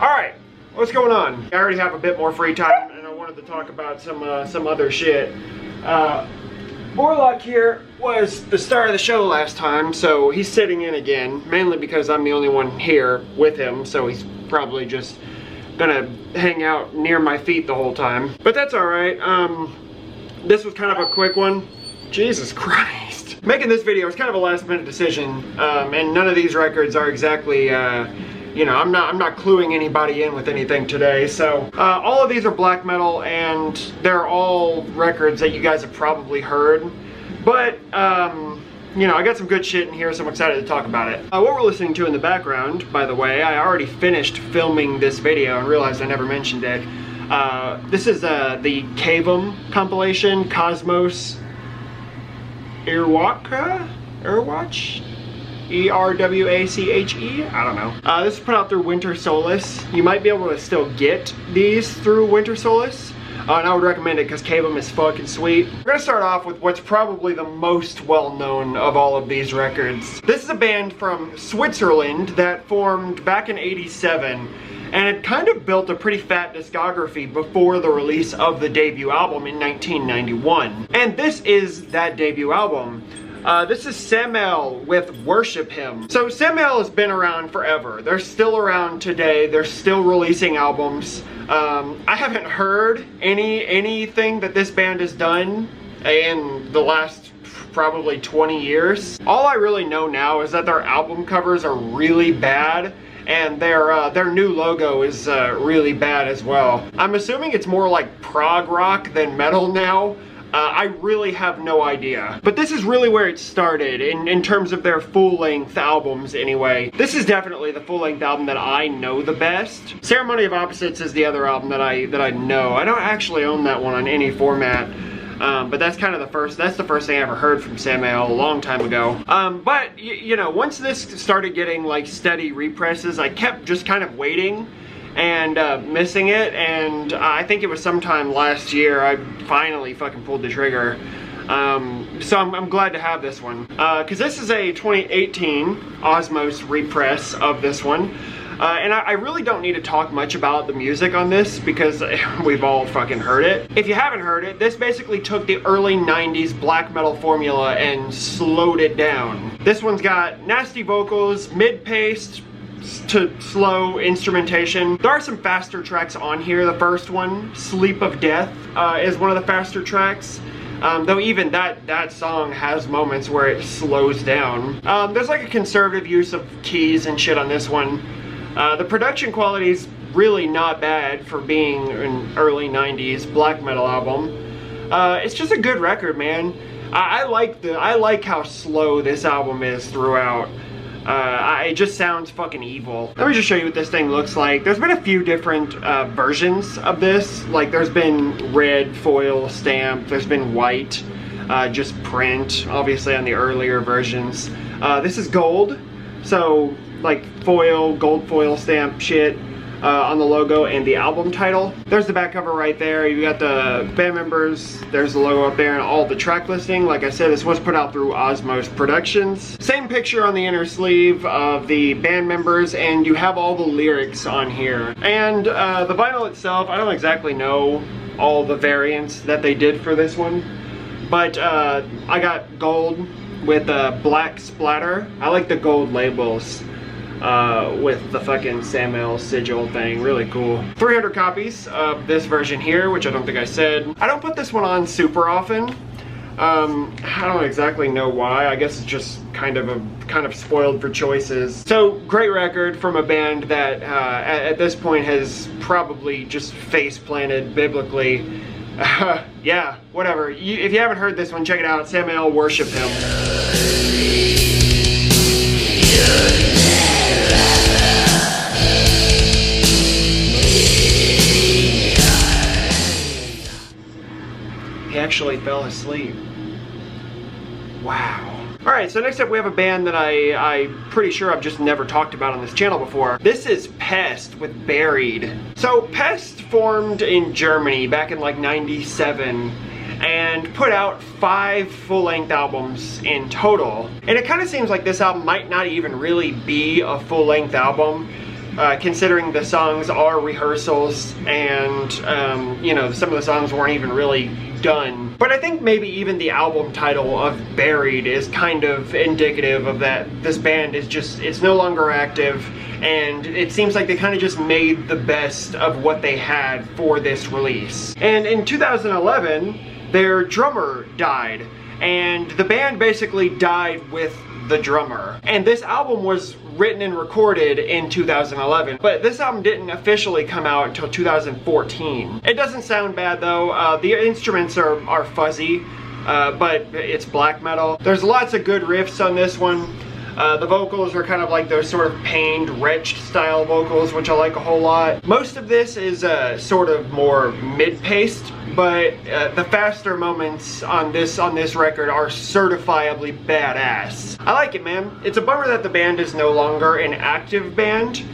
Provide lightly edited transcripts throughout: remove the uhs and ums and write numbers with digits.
Alright, what's going on? I already have a bit more free time and I wanted to talk about some other shit. Borlock here was the star of the show last time, so he's sitting in again, mainly because I'm the only one here with him, so he's probably just gonna hang out near my feet the whole time. But that's alright. This was kind of a quick one. Jesus Christ. Making this video is kind of a last minute decision, and none of these records are exactly, you know, I'm not cluing anybody in with anything today. So all of these are black metal, and they're all records that you guys have probably heard. But you know, I got some good shit in here, so I'm excited to talk about it. What we're listening to in the background, by the way, I already finished filming this video and realized I never mentioned it. This is the CVII compilation, Cosmos Irwatch? E-R-W-A-C-H-E? I don't know. This is put out through Winter Solace. You might be able to still get these through Winter Solace. And I would recommend it because CVII is fucking sweet. We're gonna start off with what's probably the most well-known of all of these records. This is a band from Switzerland that formed back in '87. And it kind of built a pretty fat discography before the release of the debut album in 1991. And this is that debut album. This is CVII with Worship Him. So CVII has been around forever. They're still around today. They're still releasing albums. I haven't heard anything that this band has done in the last probably 20 years. All I really know now is that their album covers are really bad, and their new logo is really bad as well. I'm assuming it's more like prog rock than metal now. I really have no idea. But this is really where it started in terms of their full-length albums anyway. This is definitely the full-length album that I know the best. Ceremony of Opposites is the other album that I know. I don't actually own that one on any format. But that's kind of the first thing I ever heard from CVII a long time ago. But you know, once this started getting like steady represses, I kept just kind of waiting and missing it, and I think it was sometime last year I finally fucking pulled the trigger. So I'm glad to have this one, because this is a 2018 Osmos repress of this one. And I really don't need to talk much about the music on this because we've all fucking heard it. If you haven't heard it, this basically took the early 90s black metal formula and slowed it down. This one's got nasty vocals, mid-paced to slow instrumentation. There are some faster tracks on here. The first one, Sleep of Death, is one of the faster tracks. Though even that song has moments where it slows down. There's like a conservative use of keys and shit on this one. The production quality is really not bad for being an early 90s black metal album. It's just a good record, man. I like how slow this album is throughout. It just sounds fucking evil. Let me just show you what this thing looks like. There's been a few different versions of this. Like there's been red foil stamp, there's been white, just print, obviously on the earlier versions. This is gold, so like foil, gold foil stamp shit on the logo and the album title. There's the back cover right there. You got the band members, there's the logo up there and all the track listing. Like I said, this was put out through Osmos Productions. Same picture on the inner sleeve of the band members, and you have all the lyrics on here. And the vinyl itself, I don't exactly know all the variants that they did for this one, but I got gold with black splatter. I like the gold labels. With the fucking CVII sigil thing, really cool. 300 copies of this version here, which I don't think I said. I don't put this one on super often. I don't exactly know why. I guess it's just kind of spoiled for choices. So great record from a band that at this point has probably just face planted biblically. Yeah, whatever. If you haven't heard this one, check it out. CVII, Worship Him. He actually fell asleep. Wow. Alright, so next up we have a band that I'm pretty sure I've just never talked about on this channel before. This is Pests with Buried. So Pests formed in Germany back in like '97 and put out 5 full-length albums in total. And it kind of seems like this album might not even really be a full-length album considering the songs are rehearsals and, you know, some of the songs weren't even really done. But I think maybe even the album title of Buried is kind of indicative of that. This band is just, it's no longer active, and it seems like they kind of just made the best of what they had for this release. And in 2011, their drummer died, and the band basically died with the drummer. And this album was written and recorded in 2011, but this album didn't officially come out until 2014. It doesn't sound bad though. The instruments are fuzzy, but it's black metal. There's lots of good riffs on this one. The vocals are kind of like those sort of pained, retched style vocals, which I like a whole lot. Most of this is sort of more mid-paced, but the faster moments on this record are certifiably badass. I like it, man. It's a bummer that the band is no longer an active band,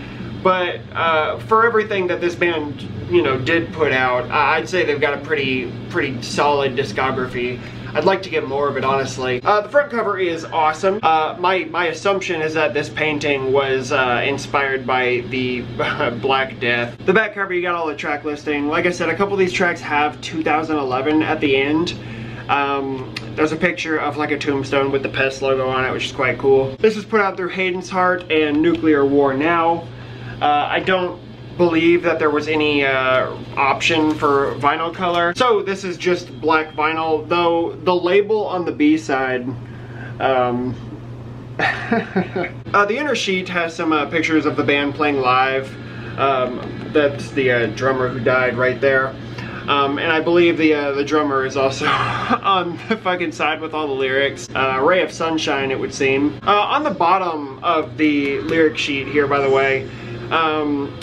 but for everything that this band, you know, did put out, I'd say they've got a pretty solid discography. I'd like to get more of it, honestly. The front cover is awesome. My assumption is that this painting was inspired by the Black Death. The back cover, you got all the track listing. Like I said, a couple of these tracks have 2011 at the end. There's a picture of like a tombstone with the Pests logo on it, which is quite cool. This was put out through Hayden's Heart and Nuclear War Now. I don't believe that there was any option for vinyl color, so this is just black vinyl, though the label on the B side, the inner sheet has some pictures of the band playing live. That's the drummer who died right there, and I believe the drummer is also on the fucking side with all the lyrics. Ray of Sunshine, it would seem. On the bottom of the lyric sheet here, by the way, I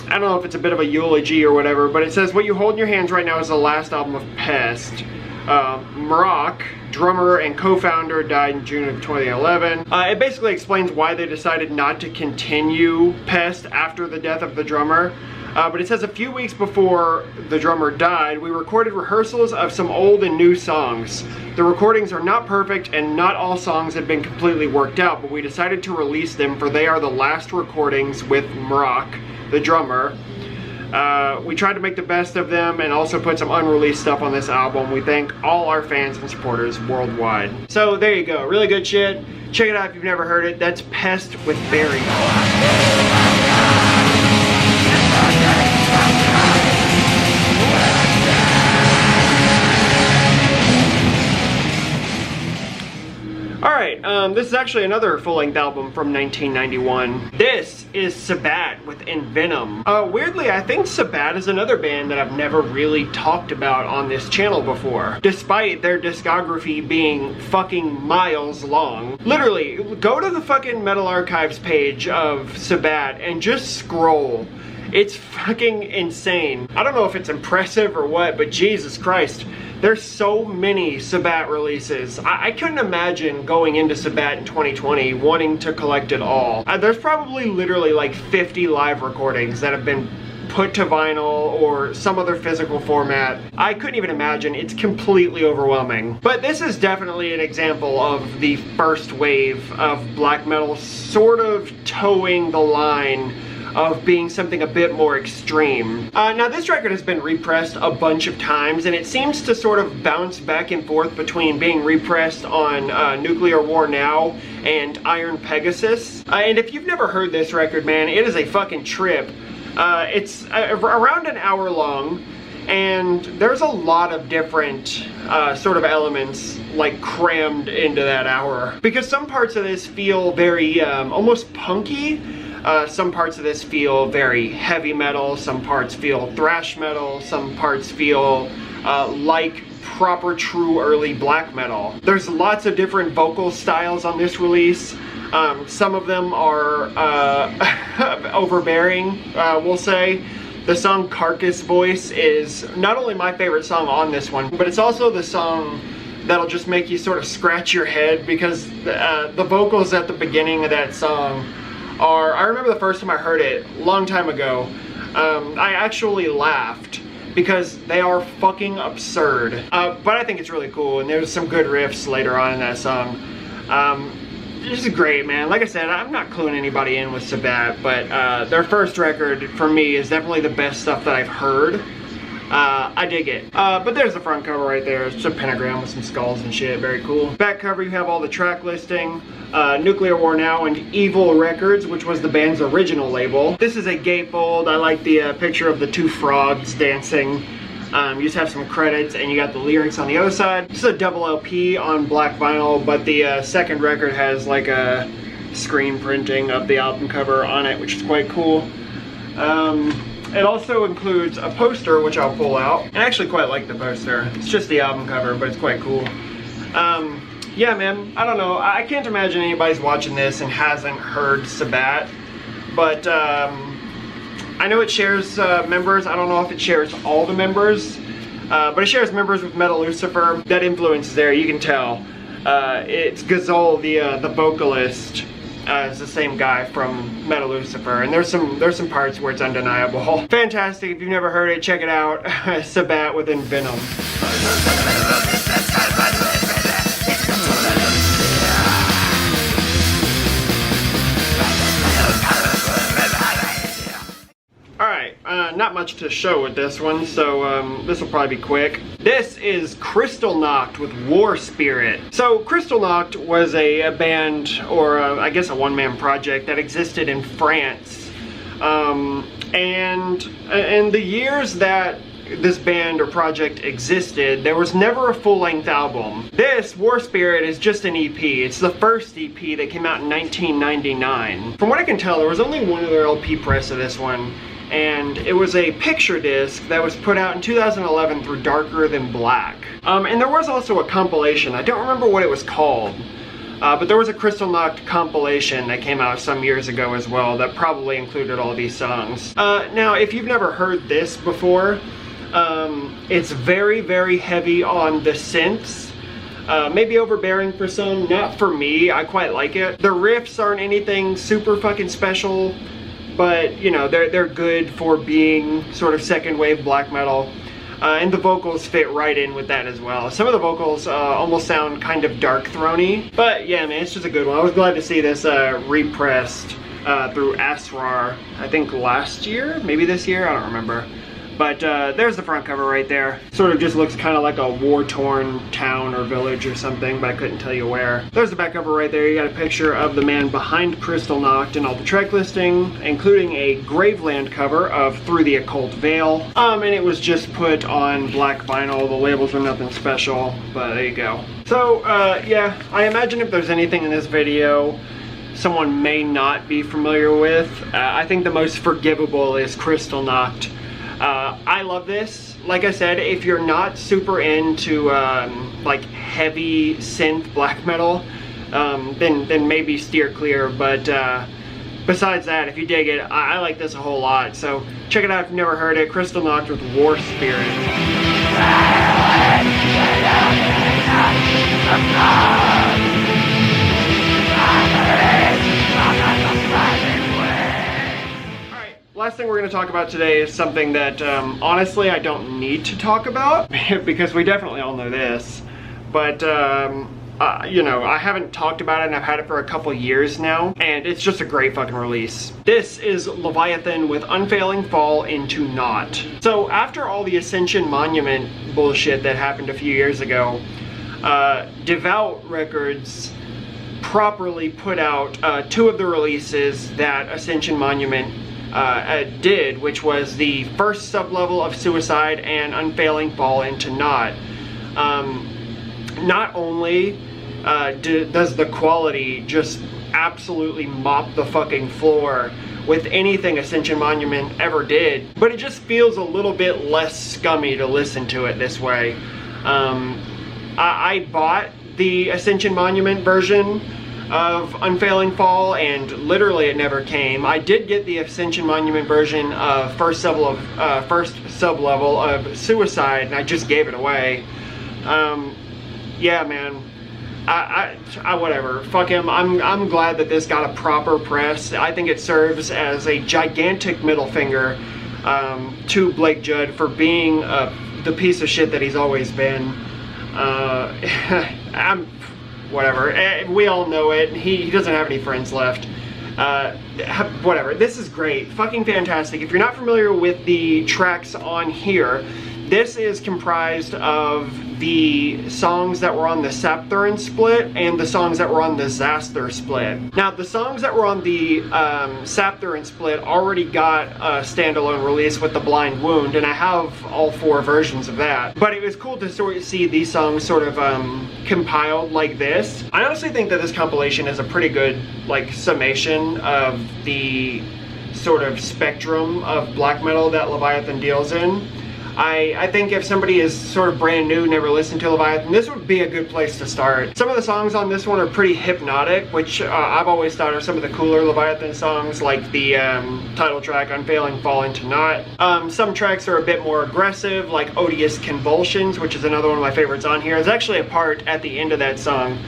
don't know if it's a bit of a eulogy or whatever, but it says, "What you hold in your hands right now is the last album of Pest. Maroc, drummer and co-founder, died in June of 2011. It basically explains why they decided not to continue Pest after the death of the drummer. But it says, "A few weeks before the drummer died, we recorded rehearsals of some old and new songs. The recordings are not perfect and not all songs have been completely worked out, but we decided to release them for they are the last recordings with Maroc, the drummer. We tried to make the best of them and also put some unreleased stuff on this album. We thank all our fans and supporters worldwide." So there you go, really good shit. Check it out if you've never heard it. That's Pest with Buried. Alright, this is actually another full-length album from 1991. This is CVII with Envenom. Weirdly, I think CVII is another band that I've never really talked about on this channel before, despite their discography being fucking miles long. Literally, go to the fucking Metal Archives page of CVII and just scroll. It's fucking insane. I don't know if it's impressive or what, but Jesus Christ. There's so many CVII releases. I couldn't imagine going into CVII in 2020 wanting to collect it all. There's probably literally like 50 live recordings that have been put to vinyl or some other physical format. I couldn't even imagine. It's completely overwhelming. But this is definitely an example of the first wave of black metal sort of towing the line of being something a bit more extreme. Now this record has been repressed a bunch of times, and it seems to sort of bounce back and forth between being repressed on Nuclear War Now and Iron Pegasus. And if you've never heard this record, man, it is a fucking trip. It's around an hour long, and there's a lot of different sort of elements like crammed into that hour. Because some parts of this feel very almost punky. Some parts of this feel very heavy metal, some parts feel thrash metal, some parts feel like proper true early black metal. There's lots of different vocal styles on this release. Some of them are overbearing, we'll say. The song Carcass Voice is not only my favorite song on this one, but it's also the song that'll just make you sort of scratch your head, because the vocals at the beginning of that song are, I remember the first time I heard it, a long time ago, I actually laughed because they are fucking absurd. But I think it's really cool, and there's some good riffs later on in that song. this is great, man. Like I said, I'm not cluing anybody in with CVII, but their first record for me is definitely the best stuff that I've heard. I dig it. But there's the front cover right there. It's a pentagram with some skulls and shit. Very cool. Back cover, you have all the track listing. Nuclear War Now and Evil Records, which was the band's original label. This is a gatefold. I like the picture of the two frogs dancing. You just have some credits and you got the lyrics on the other side. This is a double LP on black vinyl, but the second record has like a screen printing of the album cover on it, which is quite cool. It also includes a poster, which I'll pull out. I actually quite like the poster. It's just the album cover, but it's quite cool. Yeah, man, I don't know. I can't imagine anybody's watching this and hasn't heard CVII, but I know it shares members. I don't know if it shares all the members, but it shares members with Metal Lucifer. That influence is there, you can tell. It's Gazole, the vocalist, is the same guy from Metal Lucifer, and there's some parts where it's undeniable. Fantastic. If you've never heard it, check it out. CVII within Venom. Alright, not much to show with this one, so this will probably be quick. This is Crystal Knocked with War Spirit. So Crystal Knocked was a band, or I guess a one-man project that existed in France. And in the years that this band or project existed, there was never a full-length album. This, War Spirit, is just an EP. It's the first EP that came out in 1999. From what I can tell, there was only one other LP press of this one, and it was a picture disc that was put out in 2011 through Darker Than Black. And there was also a compilation. I don't remember what it was called, but there was a Crystal Knocked compilation that came out some years ago as well that probably included all these songs. Now, if you've never heard this before, it's very, very heavy on the synths. Maybe overbearing for some, not for me. I quite like it. The riffs aren't anything super fucking special, but you know, they're good for being sort of second wave black metal. And the vocals fit right in with that as well. Some of the vocals almost sound kind of dark throny, but yeah, man, it's just a good one. I was glad to see this repressed through Asrar, I think last year, maybe this year, I don't remember. But there's the front cover right there. Sort of just looks kind of like a war-torn town or village or something, but I couldn't tell you where. There's the back cover right there. You got a picture of the man behind Crystal Knocked and all the track listing, including a Graveland cover of Through the Occult Veil. And it was just put on black vinyl. The labels are nothing special, but there you go. So, yeah, I imagine if there's anything in this video someone may not be familiar with, I think the most forgivable is Crystal Knocked. I love this. Like I said, if you're not super into like heavy synth black metal, then maybe steer clear. But besides that, if you dig it, I like this a whole lot. So check it out if you've never heard it. Crystal Knocked with War Spirit. Last thing we're going to talk about today is something that honestly I don't need to talk about because we definitely all know this, but you know, I haven't talked about it and I've had it for a couple years now, and it's just a great fucking release. This is Leviathan with Unfailing Fall into Naught. So after all the Ascension Monument bullshit that happened a few years ago, Devout Records properly put out two of the releases that Ascension Monument did, which was the first sublevel of Suicide and Unfailing Fall into Naught. Not only does the quality just absolutely mop the fucking floor with anything Ascension Monument ever did, but it just feels a little bit less scummy to listen to it this way. I bought the Ascension Monument version of Unfailing Fall, and literally it never came. I did get the Ascension Monument version of first sublevel of Suicide, and I just gave it away. Yeah, man. I whatever. Fuck him. I'm glad that this got a proper press. I think it serves as a gigantic middle finger to Blake Judd for being the piece of shit that he's always been. whatever. We all know it. He doesn't have any friends left. Whatever. This is great. Fucking fantastic. If you're not familiar with the tracks on here, this is comprised of the songs that were on the Sapthurin split and the songs that were on the Zaster split. Now, the songs that were on the Sapthurin split already got a standalone release with The Blind Wound, and I have all 4 versions of that. But it was cool to sort of see these songs sort of compiled like this. I honestly think that this compilation is a pretty good, like, summation of the sort of spectrum of black metal that Leviathan deals in. I think if somebody is sort of brand new, never listened to Leviathan, this would be a good place to start. Some of the songs on this one are pretty hypnotic, which I've always thought are some of the cooler Leviathan songs, like the title track, Unfailing Fall Into Naught. Some tracks are a bit more aggressive, like Odious Convulsions, which is another one of my favorites on here. There's actually a part at the end of that song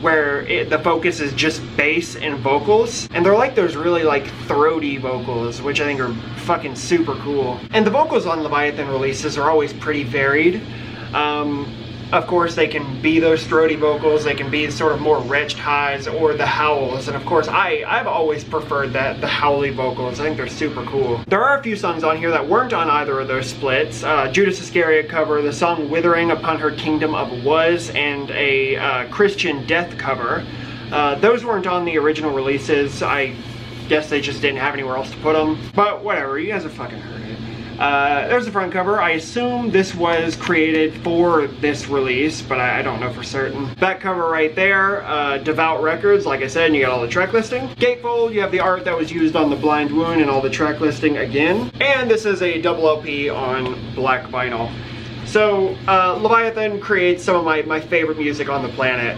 where the focus is just bass and vocals, and they're like those really like throaty vocals, which I think are fucking super cool. And the vocals on Leviathan releases are always pretty varied. Of course, they can be those throaty vocals, they can be sort of more retched highs or the howls, and of course I've always preferred the howly vocals. I think they're super cool. There are a few songs on here that weren't on either of those splits. Judas Iscariot cover, the song Withering Upon Her Kingdom of Was, and a Christian Death cover. Those weren't on the original releases. I guess they just didn't have anywhere else to put them, but whatever, you guys have fucking heard it. There's the front cover. I assume this was created for this release, but I don't know for certain. Back cover right there, Devout Records, like I said, and you got all the track listing. Gatefold, you have the art that was used on The Blind Wound and all the track listing again. And this is a double LP on black vinyl. So, Leviathan creates some of my favorite music on the planet.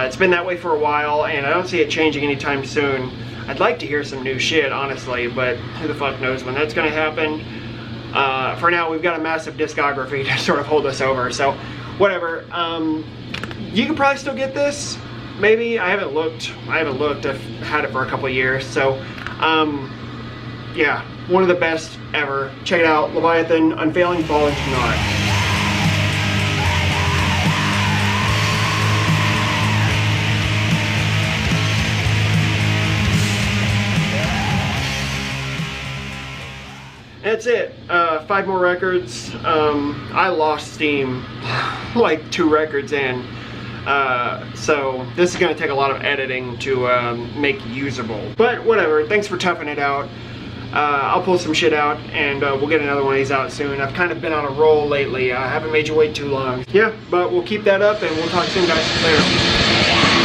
It's been that way for a while, and I don't see it changing anytime soon. I'd like to hear some new shit, honestly, but who the fuck knows when that's gonna happen. For now, we've got a massive discography to sort of hold us over, so whatever. You can probably still get this, maybe. I haven't looked. I've had it for a couple of years, so yeah, one of the best ever. Check it out, Leviathan, Unfailing Fall Into Naught. That's it. 5 more records. I lost steam like 2 records in. So this is going to take a lot of editing to make usable. But whatever, thanks for toughing it out. I'll pull some shit out and we'll get another one of these out soon. I've kind of been on a roll lately. I haven't made you wait too long. Yeah, but we'll keep that up and we'll talk soon, guys. Later.